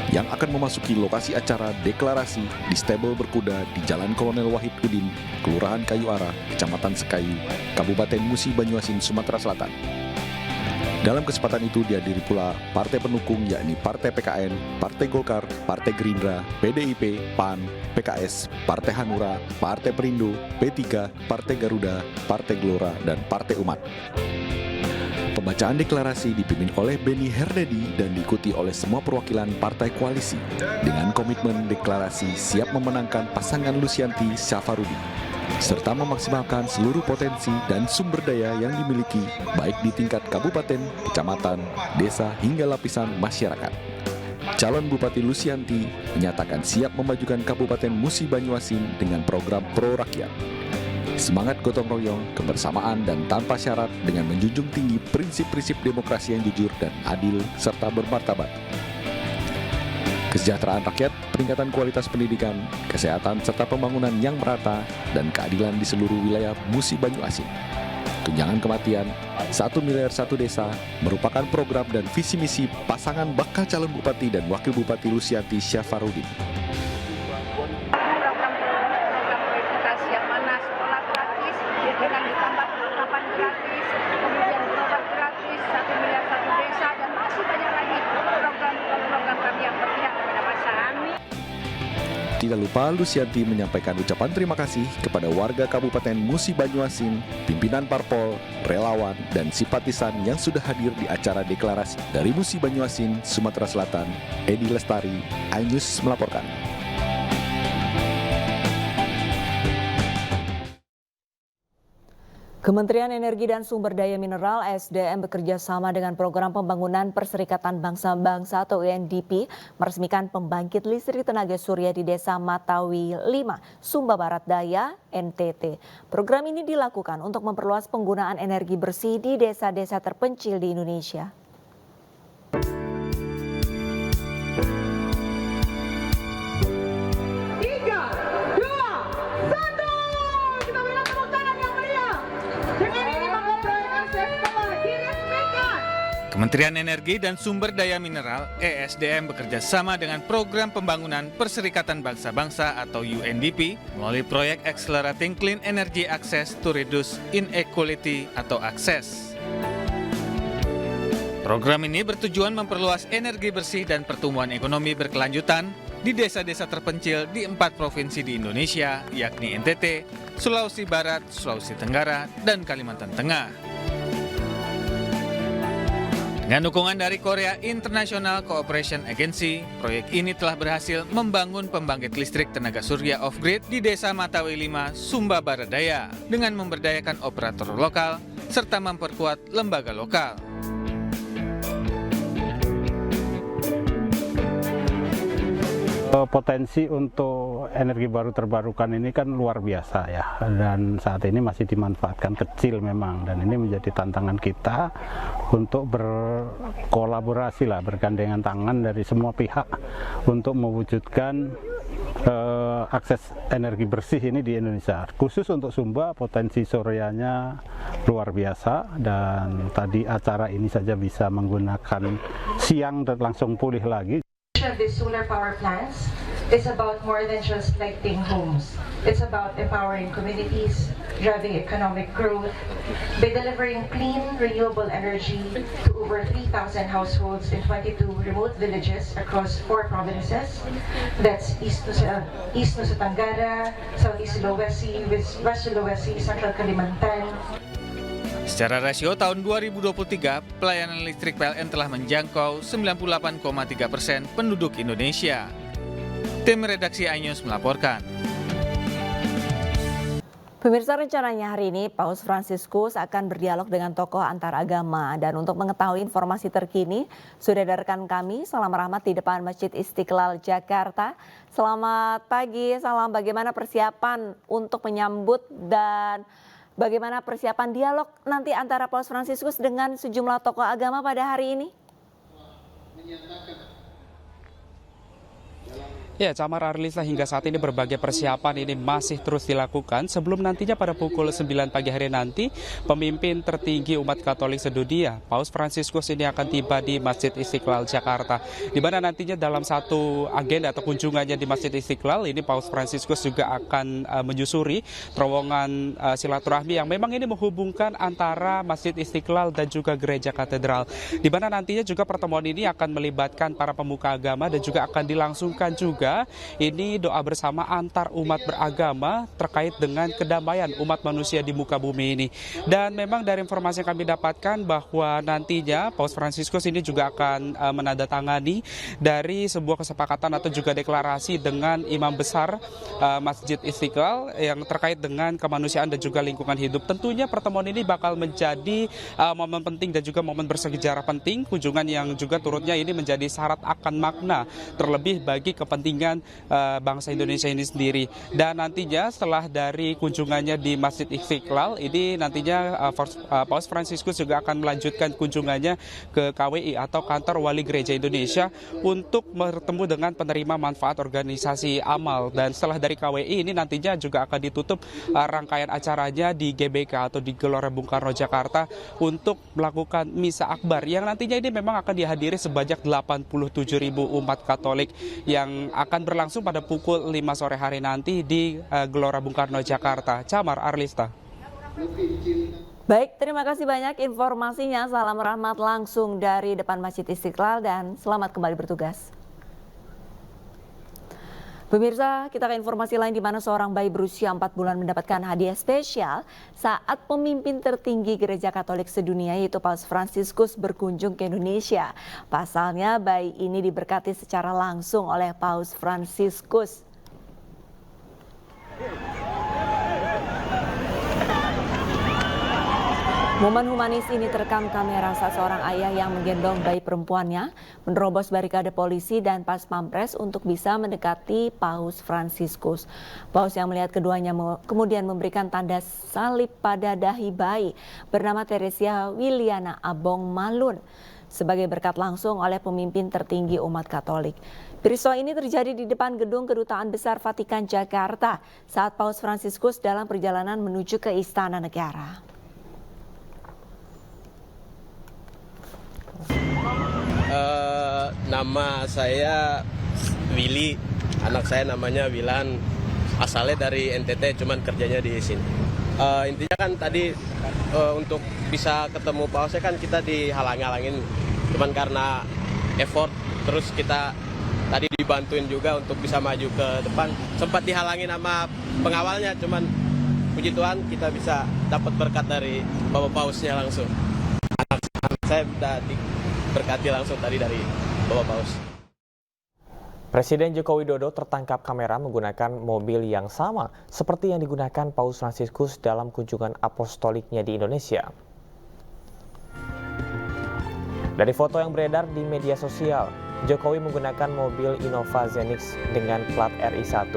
yang akan memasuki lokasi acara deklarasi di Stable Berkuda di Jalan Kolonel Wahid Udin, Kelurahan Kayu Ara, Kecamatan Sekayu, Kabupaten Musi, Banyuasin, Sumatera Selatan. Dalam kesempatan itu dihadiri pula partai pendukung yakni Partai PKN, Partai Golkar, Partai Gerindra, PDIP, PAN, PKS, Partai Hanura, Partai Perindo, P3, Partai Garuda, Partai Gelora, dan Partai Umat. Pembacaan deklarasi dipimpin oleh Beni Herdedi dan diikuti oleh semua perwakilan partai koalisi dengan komitmen deklarasi siap memenangkan pasangan Lusianti Syafarudin serta memaksimalkan seluruh potensi dan sumber daya yang dimiliki baik di tingkat kabupaten, kecamatan, desa hingga lapisan masyarakat. Calon Bupati Lusianti menyatakan siap memajukan Kabupaten Musi Banyuasin dengan program pro rakyat. Semangat gotong royong, kebersamaan, dan tanpa syarat dengan menjunjung tinggi prinsip-prinsip demokrasi yang jujur dan adil serta bermartabat. Kesejahteraan rakyat, peningkatan kualitas pendidikan, kesehatan, serta pembangunan yang merata, dan keadilan di seluruh wilayah Musi Banyuasin. Tunjangan kematian, 1 miliar 1 desa, merupakan program dan visi misi pasangan bakal calon bupati dan wakil bupati Lusianti Syafarudin. Tidak lupa Lusianti menyampaikan ucapan terima kasih kepada warga Kabupaten Musi Banyuasin, pimpinan parpol, relawan, dan simpatisan yang sudah hadir di acara deklarasi. Dari Musi Banyuasin, Sumatera Selatan, Edi Lestari, iNews melaporkan. Kementerian Energi dan Sumber Daya Mineral (SDM) bekerja sama dengan Program Pembangunan Perserikatan Bangsa-Bangsa atau UNDP meresmikan pembangkit listrik tenaga surya di Desa Matawi 5, Sumba Barat Daya, NTT. Program ini dilakukan untuk memperluas penggunaan energi bersih di desa-desa terpencil di Indonesia. Kementerian Energi dan Sumber Daya Mineral (ESDM) bekerja sama dengan Program Pembangunan Perserikatan Bangsa-Bangsa atau UNDP melalui proyek Accelerating Clean Energy Access to Reduce Inequality atau ACCESS. Program ini bertujuan memperluas energi bersih dan pertumbuhan ekonomi berkelanjutan di desa-desa terpencil di 4 provinsi di Indonesia, yakni NTT, Sulawesi Barat, Sulawesi Tenggara, dan Kalimantan Tengah. Dengan dukungan dari Korea International Cooperation Agency, proyek ini telah berhasil membangun pembangkit listrik tenaga surya off-grid di Desa Matawi 5, Sumba Barat Daya dengan memberdayakan operator lokal serta memperkuat lembaga lokal. Potensi untuk energi baru terbarukan ini kan luar biasa ya, dan saat ini masih dimanfaatkan kecil memang, dan ini menjadi tantangan kita untuk berkolaborasi lah, bergandengan tangan dari semua pihak untuk mewujudkan akses energi bersih ini di Indonesia. Khusus untuk Sumba potensi suryanya luar biasa, dan tadi acara ini saja bisa menggunakan siang dan langsung pulih lagi. These solar power plants is about more than just lighting homes. It's about empowering communities, driving economic growth, by delivering clean, renewable energy to over 3,000 households in 22 remote villages across 4 provinces. That's East Nusa Tenggara, Southeast Sulawesi, West Sulawesi, Central Kalimantan. Secara rasio tahun 2023, pelayanan listrik PLN telah menjangkau 98,3% penduduk Indonesia. Tim redaksi iNews melaporkan. Pemirsa, rencananya hari ini Paus Fransiskus akan berdialog dengan tokoh antar agama, dan untuk mengetahui informasi terkini sudah ada rekan kami Salam Rahmat di depan Masjid Istiqlal Jakarta. Selamat pagi, Salam. Bagaimana persiapan untuk menyambut dan bagaimana persiapan dialog nanti antara Paus Fransiskus dengan sejumlah tokoh agama pada hari ini? Ya, Camar Arlisa, hingga saat ini berbagai persiapan ini masih terus dilakukan sebelum nantinya pada pukul 9 pagi hari nanti pemimpin tertinggi umat Katolik sedunia, Paus Fransiskus ini akan tiba di Masjid Istiqlal Jakarta, di mana nantinya dalam satu agenda atau kunjungannya di Masjid Istiqlal ini Paus Fransiskus juga akan menyusuri terowongan silaturahmi yang memang ini menghubungkan antara Masjid Istiqlal dan juga Gereja Katedral, di mana nantinya juga pertemuan ini akan melibatkan para pemuka agama dan juga akan dilangsungkan juga ini doa bersama antar umat beragama terkait dengan kedamaian umat manusia di muka bumi ini. Dan memang dari informasi yang kami dapatkan bahwa nantinya Paus Fransiskus ini juga akan menandatangani dari sebuah kesepakatan atau juga deklarasi dengan imam besar Masjid Istiqlal yang terkait dengan kemanusiaan dan juga lingkungan hidup. Tentunya pertemuan ini bakal menjadi momen penting dan juga momen bersejarah penting, kunjungan yang juga turutnya ini menjadi syarat akan makna terlebih bagi kepentingan bangsa Indonesia ini sendiri. Dan nantinya setelah dari kunjungannya di Masjid Istiqlal ini nantinya Paus Fransiskus juga akan melanjutkan kunjungannya ke KWI atau Kantor Wali Gereja Indonesia untuk bertemu dengan penerima manfaat organisasi amal. Dan setelah dari KWI ini nantinya juga akan ditutup rangkaian acaranya di GBK atau di Gelora Bung Karno Jakarta untuk melakukan misa akbar yang nantinya ini memang akan dihadiri sebanyak 87.000 umat Katolik yang akan berlangsung pada pukul 5 sore hari nanti di Gelora Bung Karno Jakarta. Camar, Arlista. Baik, terima kasih banyak informasinya. Salam rahmat langsung dari depan Masjid Istiqlal dan selamat kembali bertugas. Pemirsa, kita ke informasi lain di mana seorang bayi berusia 4 bulan mendapatkan hadiah spesial saat pemimpin tertinggi Gereja Katolik sedunia yaitu Paus Fransiskus berkunjung ke Indonesia. Pasalnya bayi ini diberkati secara langsung oleh Paus Fransiskus. Momen humanis ini terekam kamera saat seorang ayah yang menggendong bayi perempuannya menerobos barikade polisi dan pas pampres untuk bisa mendekati Paus Fransiskus. Paus yang melihat keduanya kemudian memberikan tanda salib pada dahi bayi bernama Teresia Wiliana Abong Malun sebagai berkat langsung oleh pemimpin tertinggi umat Katolik. Peristiwa ini terjadi di depan gedung Kedutaan Besar Vatikan Jakarta saat Paus Fransiskus dalam perjalanan menuju ke Istana Negara. Nama saya Willy, anak saya namanya Wilan, asalnya dari NTT, cuman kerjanya di sini. Intinya kan tadi untuk bisa ketemu pausnya kan kita dihalang-halangin, cuman karena effort, terus kita tadi dibantuin juga untuk bisa maju ke depan. Sempat dihalangin sama pengawalnya, cuman puji Tuhan kita bisa dapat berkat dari Bapak Pausnya langsung. Anak saya udah diberkati langsung tadi dari Bapak Paus. Presiden Joko Widodo tertangkap kamera menggunakan mobil yang sama seperti yang digunakan Paus Fransiskus dalam kunjungan apostoliknya di Indonesia. Dari foto yang beredar di media sosial, Jokowi menggunakan mobil Innova Zenix dengan plat RI1.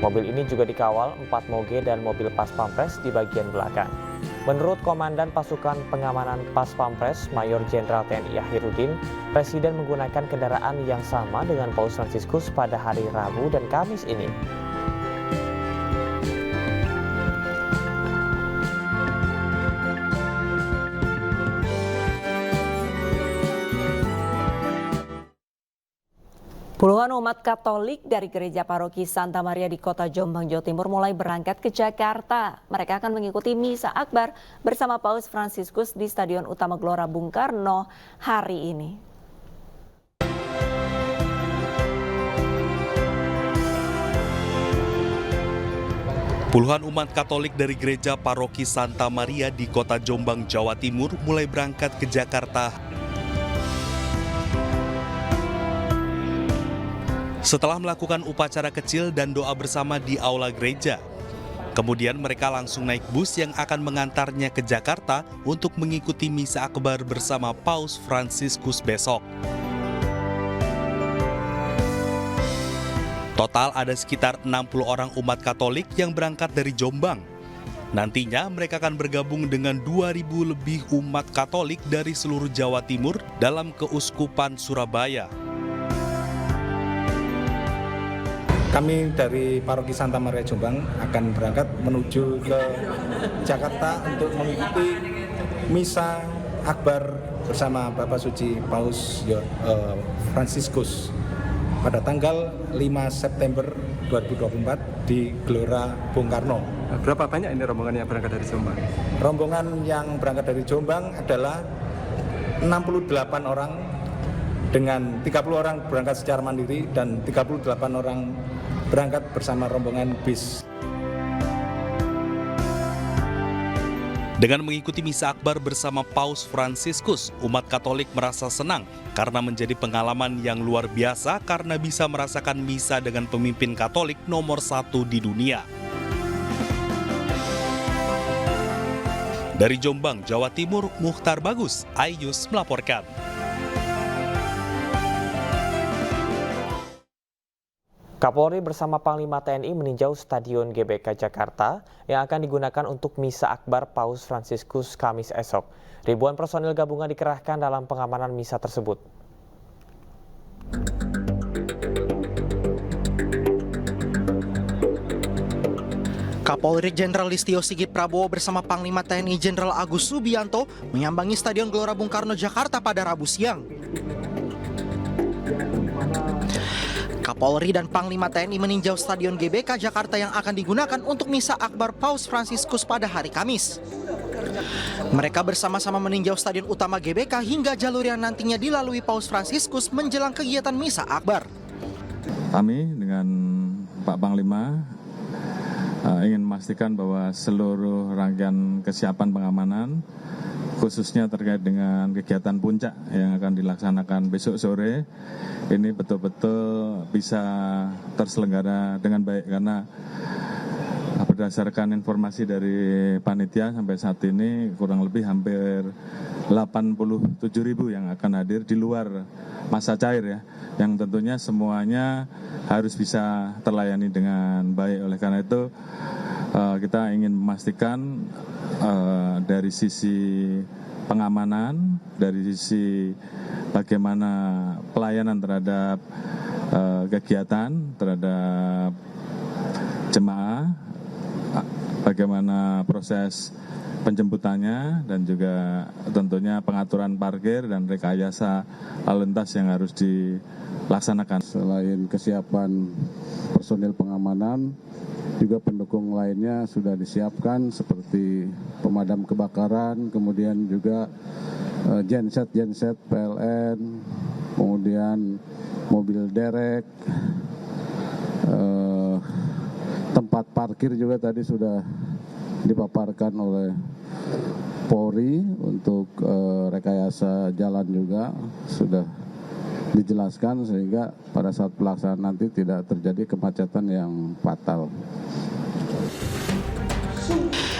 Mobil ini juga dikawal 4 moge dan mobil pas pampres di bagian belakang. Menurut Komandan Pasukan Pengamanan Pas Pampres, Mayor Jenderal TNI Akhirudin, Presiden menggunakan kendaraan yang sama dengan Paus Fransiskus pada hari Rabu dan Kamis ini. Puluhan umat Katolik dari Gereja Paroki Santa Maria di Kota Jombang, Jawa Timur mulai berangkat ke Jakarta. Mereka akan mengikuti Misa Akbar bersama Paus Fransiskus di Stadion Utama Gelora Bung Karno hari ini. Puluhan umat Katolik dari Gereja Paroki Santa Maria di Kota Jombang, Jawa Timur mulai berangkat ke Jakarta. Setelah melakukan upacara kecil dan doa bersama di aula gereja, kemudian mereka langsung naik bus yang akan mengantarnya ke Jakarta untuk mengikuti Misa Akbar bersama Paus Fransiskus besok. Total ada sekitar 60 orang umat Katolik yang berangkat dari Jombang. Nantinya mereka akan bergabung dengan 2.000 lebih umat Katolik dari seluruh Jawa Timur dalam Keuskupan Surabaya. Kami dari Paroki Santa Maria Jombang akan berangkat menuju ke Jakarta untuk mengikuti Misa Akbar bersama Bapak Suci Paus Fransiskus pada tanggal 5 September 2024 di Gelora Bung Karno. Berapa banyak ini rombongan yang berangkat dari Jombang? Rombongan yang berangkat dari Jombang adalah 68 orang, dengan 30 orang berangkat secara mandiri dan 38 orang berangkat bersama rombongan bis. Dengan mengikuti Misa Akbar bersama Paus Fransiskus, umat Katolik merasa senang karena menjadi pengalaman yang luar biasa karena bisa merasakan misa dengan pemimpin Katolik nomor 1 di dunia. Dari Jombang, Jawa Timur, Mukhtar Bagus, iNews melaporkan. Kapolri bersama Panglima TNI meninjau Stadion GBK Jakarta yang akan digunakan untuk Misa Akbar Paus Fransiskus Kamis esok. Ribuan personil gabungan dikerahkan dalam pengamanan misa tersebut. Kapolri Jenderal Listio Sigit Prabowo bersama Panglima TNI Jenderal Agus Subianto menyambangi Stadion Gelora Bung Karno Jakarta pada Rabu siang. Kapolri dan Panglima TNI meninjau Stadion GBK Jakarta yang akan digunakan untuk Misa Akbar Paus Fransiskus pada hari Kamis. Mereka bersama-sama meninjau Stadion Utama GBK hingga jalur yang nantinya dilalui Paus Fransiskus menjelang kegiatan Misa Akbar. Kami dengan Pak Panglima ingin memastikan bahwa seluruh rangkaian kesiapan pengamanan, khususnya terkait dengan kegiatan puncak yang akan dilaksanakan besok sore, ini betul-betul bisa terselenggara dengan baik karena berdasarkan informasi dari panitia sampai saat ini kurang lebih hampir 87.000 yang akan hadir di luar masa cair ya, yang tentunya semuanya harus bisa terlayani dengan baik. Oleh karena itu kita ingin memastikan dari sisi pengamanan, dari sisi bagaimana pelayanan terhadap kegiatan, terhadap jemaah, bagaimana proses penjemputannya, dan juga tentunya pengaturan parkir dan rekayasa lalu lintas yang harus dilaksanakan. Selain kesiapan personil pengamanan, juga pendukung lainnya sudah disiapkan seperti pemadam kebakaran, kemudian juga genset PLN, kemudian mobil derek, tempat parkir juga tadi sudah dipaparkan oleh Polri untuk rekayasa jalan juga sudah dijelaskan sehingga pada saat pelaksanaan nanti tidak terjadi kemacetan yang fatal.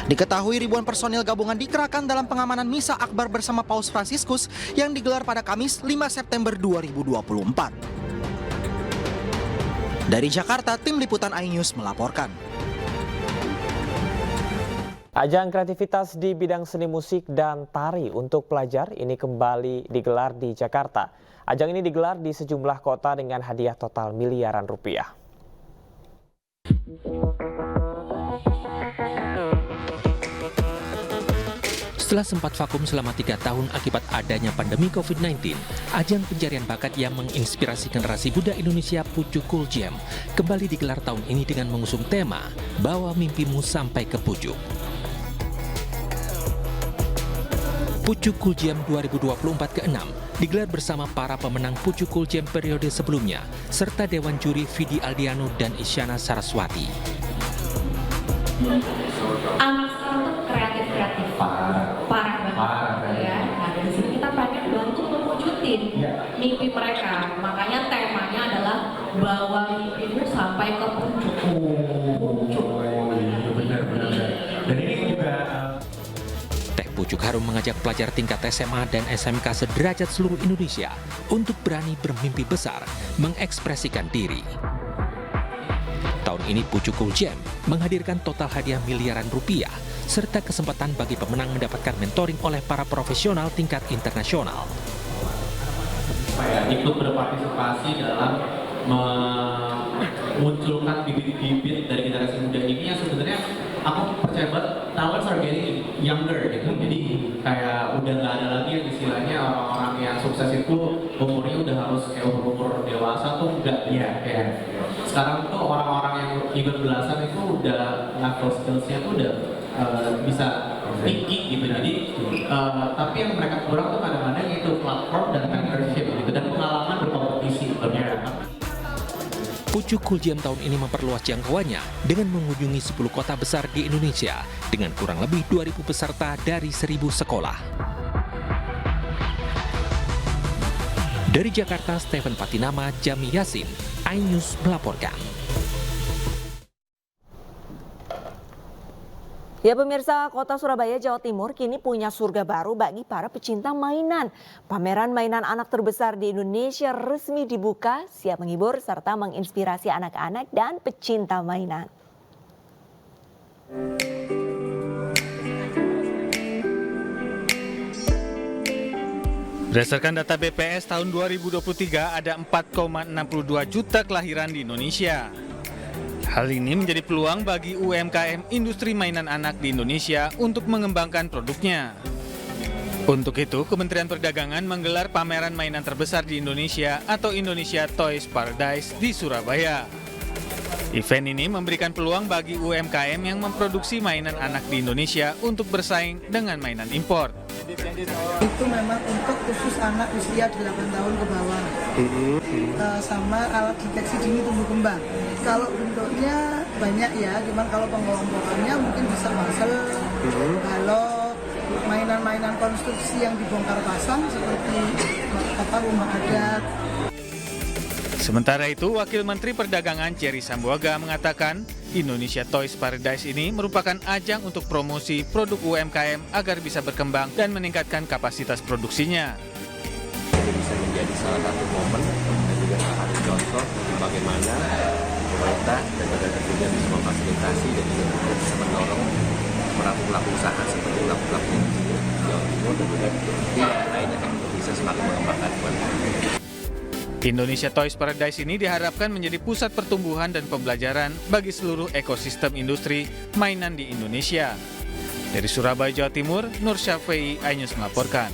Diketahui ribuan personil gabungan dikerahkan dalam pengamanan Misa Akbar bersama Paus Fransiskus yang digelar pada Kamis 5 September 2024. Dari Jakarta, tim liputan iNews melaporkan. Ajang kreativitas di bidang seni musik dan tari untuk pelajar ini kembali digelar di Jakarta. Ajang ini digelar di sejumlah kota dengan hadiah total miliaran rupiah. Setelah sempat vakum selama 3 tahun akibat adanya pandemi COVID-19, ajang pencarian bakat yang menginspirasi generasi muda Indonesia Pucuk Cool Jam kembali digelar tahun ini dengan mengusung tema Bawa Mimpimu Sampai ke Pucuk. Pucuk Cool Jam 2024 ke-6 digelar bersama para pemenang Pucuk Cool Jam periode sebelumnya, serta Dewan Juri Vidi Aldiano dan Isyana Saraswati. Anak sekarang tuh kreatif parah banget ya. Nah dari sini kita pengen bantu mewujudin mimpi mereka. Makanya temanya adalah bawa mimpimu sampai ke pucuk. Benar. Dan ini juga Teh Pucuk Harum mengajak pelajar tingkat SMA dan SMK sederajat seluruh Indonesia untuk berani bermimpi besar, mengekspresikan diri. Tahun ini Pucuk Cool Jam menghadirkan total hadiah miliaran rupiah serta kesempatan bagi pemenang mendapatkan mentoring oleh para profesional tingkat internasional. Ikut berpartisipasi dalam memunculkan bibit-bibit dari generasi muda ini yang sebenarnya aku percaya banget talents are getting younger gitu. Jadi kayak udah nggak ada lagi yang istilahnya orang-orang yang sukses itu umurnya udah harus kayak umur dewasa tuh enggak ya. Kayak sekarang tuh orang-orang yang even belasan itu udah level skillsnya tuh udah bisa tinggi gitu. Jadi tapi yang mereka kurang tuh kadang-kadang itu platform dan mentorship gitu dan pengalaman berkompetisi. Pucuk Cool Jam tahun ini memperluas jangkauannya dengan mengunjungi 10 kota besar di Indonesia dengan kurang lebih 2.000 peserta dari 1.000 sekolah. Dari Jakarta, Stephen Patinama, Jami Yasin, iNews melaporkan. Ya pemirsa, Kota Surabaya, Jawa Timur kini punya surga baru bagi para pecinta mainan. Pameran mainan anak terbesar di Indonesia resmi dibuka, siap menghibur serta menginspirasi anak-anak dan pecinta mainan. Berdasarkan data BPS tahun 2023 ada 4,62 juta kelahiran di Indonesia. Hal ini menjadi peluang bagi UMKM industri mainan anak di Indonesia untuk mengembangkan produknya. Untuk itu, Kementerian Perdagangan menggelar pameran mainan terbesar di Indonesia atau Indonesia Toys Paradise di Surabaya. Event ini memberikan peluang bagi UMKM yang memproduksi mainan anak di Indonesia untuk bersaing dengan mainan impor. Itu memang untuk khusus anak usia 8 tahun ke bawah, sama alat deteksi dini tumbuh kembang. Kalau bentuknya banyak ya, cuman kalau pengelompokannya mungkin bisa puzzle, balok, mainan-mainan konstruksi yang dibongkar pasang seperti rumah adat. Sementara itu, Wakil Menteri Perdagangan Jerry Sambuaga mengatakan, Indonesia Toys Paradise ini merupakan ajang untuk promosi produk UMKM agar bisa berkembang dan meningkatkan kapasitas produksinya. Ini bisa menjadi salah satu momen dan juga salah satu contoh bagaimana pemerintah dan negara juga bisa memfasilitasi dan juga bisa mendorong pelaku usaha seperti pelaku di Jawa Timur dan juga di lainnya untuk bisa semakin mengembangkan UMKM. Indonesia Toys Paradise ini diharapkan menjadi pusat pertumbuhan dan pembelajaran bagi seluruh ekosistem industri mainan di Indonesia. Dari Surabaya, Jawa Timur, Nur Syafei, iNews melaporkan.